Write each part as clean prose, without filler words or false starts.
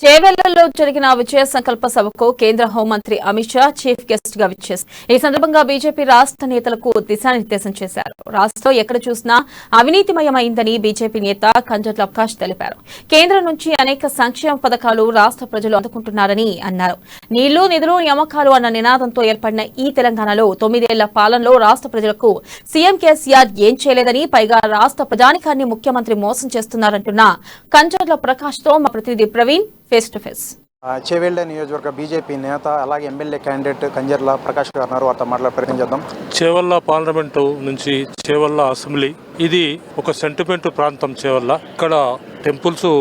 చేవెళ్లలో జరిగిన విజయ సంకల్ప సభకు కేంద్ర హోంమంత్రి అమిత్ షా చీఫ్ గెస్ట్ గా విచ్చేశారు. ఈ సందర్భంగా బీజేపీ రాష్ట్ర నేతలకు దిశానిర్దేశం చేశారు. రాష్ట్రంలో ఎక్కడ చూసినా అవినీతిమయమైందని బీజేపీ నేత కంజర్ల ప్రకాష్ తెలిపారు. కేంద్రం నుంచి అనేక సంక్షేమ పథకాలు రాష్ట్ర ప్రజలు అందుకుంటున్నారని అన్నారు. నీళ్లు నిధులు నియామకాలు అన్న నినాదంతో ఏర్పడిన ఈ తెలంగాణలో 9 ఏళ్ల పాలనలో రాష్ట్ర ప్రజలకు సీఎం కేసీఆర్ ఏం చేయలేదని, పైగా రాష్ట్ర ప్రజానికాన్ని ముఖ్యమంత్రి మోసం చేస్తున్నారంటున్న కంజర్ల ప్రకాష్ తో మా ప్రతినిధి Praveen face to face. Chevella నియోజకవర్గ బీజేపీ నేత అలాగే ఎమ్మెల్యే క్యాండిడేట్ కంజర్ల ప్రకాష్ గారు ఉన్నారు. వారితో మాట్లాడే ప్రయత్నం చేద్దాం. చేవెళ్ల పార్లమెంటు నుంచి చేవెళ్ల అసెంబ్లీ, ఇది ఒక సెంటిమెంట్ ప్రాంతం. చేవెళ్ల ఇక్కడ టెంపుల్స్,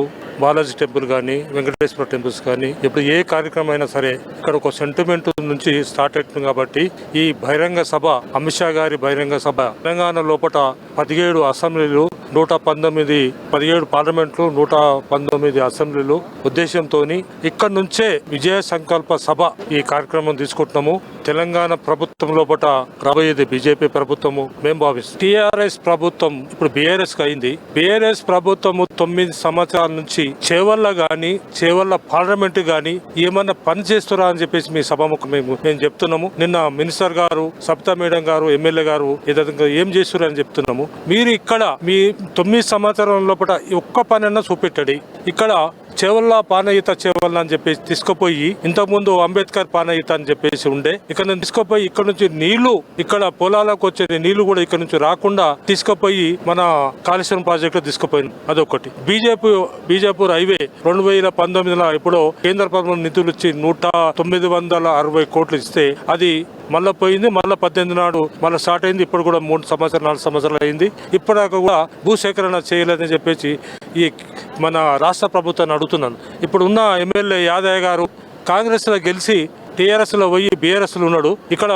బాలాజీ టెంపుల్ కానీ, వెంకటేశ్వర టెంపుల్స్ కానీ, ఇప్పుడు ఏ కార్యక్రమం అయినా సరే ఇక్కడ ఒక సెంటిమెంట్ నుంచి స్టార్ట్ అవుతుంది. కాబట్టి ఈ బహిరంగ సభ, అమిత్ షా గారి బహిరంగ సభ, తెలంగాణ లోపల 17 అసెంబ్లీలు, 17 పార్లమెంట్లు, 119 అసెంబ్లీలు ఉద్దేశంతో ఇక్కడ నుంచే విజయ సంకల్ప సభ ఈ కార్యక్రమం తీసుకుంటున్నాము. తెలంగాణ ప్రభుత్వం లోపల రాబోయేది బీజేపీ ప్రభుత్వము మేము భావిస్తాం. టీఆర్ఎస్ ప్రభుత్వం ఇప్పుడు బీఆర్ఎస్ అయింది. బీఆర్ఎస్ ప్రభుత్వము 9 సంవత్సరాల నుంచి చేవెళ్ల గాని, చేవెళ్ల పార్లమెంట్ గాని ఏమన్నా పని చేస్తురా అని చెప్పేసి మీ సభముఖం మేము చెప్తున్నాము. నిన్న మినిస్టర్ గారు, సబితా మేడం గారు, ఎమ్మెల్యే గారు ఏం చేస్తున్నారు అని చెప్తున్నాము. మీరు ఇక్కడ మీ 9 సంవత్సరాల లోపల ఒక్క పని అన్నా చూపెట్టండి. ఇక్కడ చేవెళ్ల పానయిత చేవెళ్ల అని చెప్పేసి తీసుకుపోయి, ఇంతకుముందు అంబేద్కర్ పానయిత అని చెప్పేసి ఉండే, ఇక్కడ నుంచి తీసుకుపోయి ఇక్కడ నుంచి నీళ్లు, ఇక్కడ పొలాలకు వచ్చే నీళ్లు కూడా ఇక్కడ నుంచి రాకుండా తీసుకుపోయి మన కాళేశ్వరం ప్రాజెక్టు తీసుకుపోయింది. అదొకటి. బీజేపూర్ హైవే 2019లో ఇప్పుడు కేంద్ర ప్రభుత్వం నిధులు ఇచ్చి 960 కోట్లు ఇస్తే అది మళ్ళీ పోయింది. మళ్ళీ 18 నాడు మళ్ళీ స్టార్ట్ అయింది. ఇప్పుడు కూడా 3 సంవత్సరాలు 4 సంవత్సరాలు అయింది. ఇప్పటిదాకా కూడా భూసేకరణ చేయలేదని చెప్పేసి ఈ మన రాష్ట్ర ప్రభుత్వాన్ని అడుగుతున్నాను. ఇప్పుడు ఉన్న ఎమ్మెల్యే యాదయ్య గారు కాంగ్రెస్ లో గెలిచి టీఆర్ఎస్ లో పోయి బీఆర్ఎస్ లో ఉన్నాడు. ఇక్కడ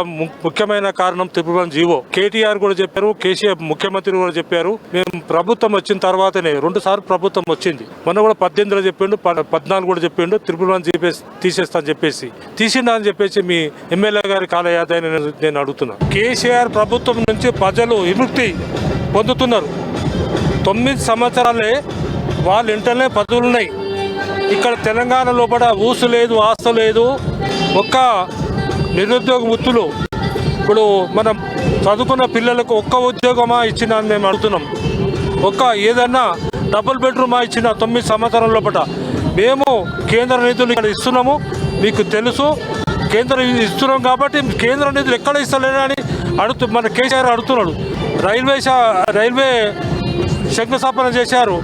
ముఖ్యమైన కారణం త్రిపుర జీవో. కేటీఆర్ కూడా చెప్పారు, కేసీఆర్ ముఖ్యమంత్రి కూడా చెప్పారు. మేము ప్రభుత్వం వచ్చిన తర్వాతనే 2 సార్లు ప్రభుత్వం వచ్చింది. మొన్న కూడా 18లో చెప్పిండు, 14 కూడా చెప్పిండు త్రిపుర తీసేస్తా అని చెప్పేసి. తీసిండా అని చెప్పేసి మీ ఎమ్మెల్యే గారి కాలయాదాన్ని నేను అడుగుతున్నా. కేసీఆర్ ప్రభుత్వం నుంచి ప్రజలు విముక్తి పొందుతున్నారు. 9 సంవత్సరాలే వాళ్ళ ఇంటనే పదవులున్నాయి. ఇక్కడ తెలంగాణ లోపల ఊసు లేదు, ఆస్త లేదు. ఒక్క నిరుద్యోగ వృత్తులు, ఇప్పుడు మనం చదువుకున్న పిల్లలకు ఒక్క ఉద్యోగమా ఇచ్చినా అని మేము అడుగుతున్నాం. ఏదన్నా డబుల్ బెడ్రూమా ఇచ్చిన 9 సంవత్సరాల లోపల. మేము కేంద్ర నిధులు ఇక్కడ ఇస్తున్నాము, మీకు తెలుసు. కేంద్రం ఇస్తున్నాం కాబట్టి కేంద్ర నిధులు ఎక్కడ ఇస్తలేదని మన కేసీఆర్ అడుగుతున్నాడు. రైల్వే శంకుస్థాపన చేశారు,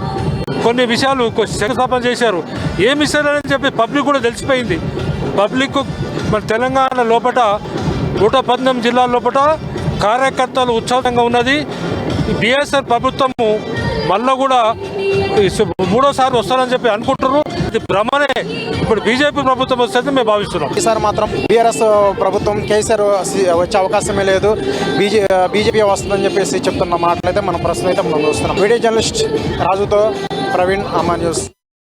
కొన్ని విషయాలు శంకుస్థాపన చేశారు. ఏమి ఇస్తారని చెప్పి పబ్లిక్ కూడా తెలిసిపోయింది. పబ్లిక్ మన తెలంగాణ లోపల 119 జిల్లాల లోపల కార్యకర్తలు ఉత్సాహంగా ఉన్నది. బీఎస్ఆర్ ప్రభుత్వము మళ్ళీ కూడా 3వ వస్తారని చెప్పి అనుకుంటున్నారు. ఇది భ్రమనే. ఇప్పుడు బీజేపీ ప్రభుత్వం వస్తుంది మేము భావిస్తున్నాం. ఈసారి మాత్రం బీఆర్ఎస్ ప్రభుత్వం, కేసీఆర్ వచ్చే అవకాశమే లేదు, బీజేపీ వస్తుందని చెప్పేసి చెప్తున్న మాటలైతే మనం ప్రస్తుతం అయితే మనం చూస్తున్నాం. వీడియో జర్నలిస్ట్ రాజుతో ప్రవీణ్, అమ్మా న్యూస్.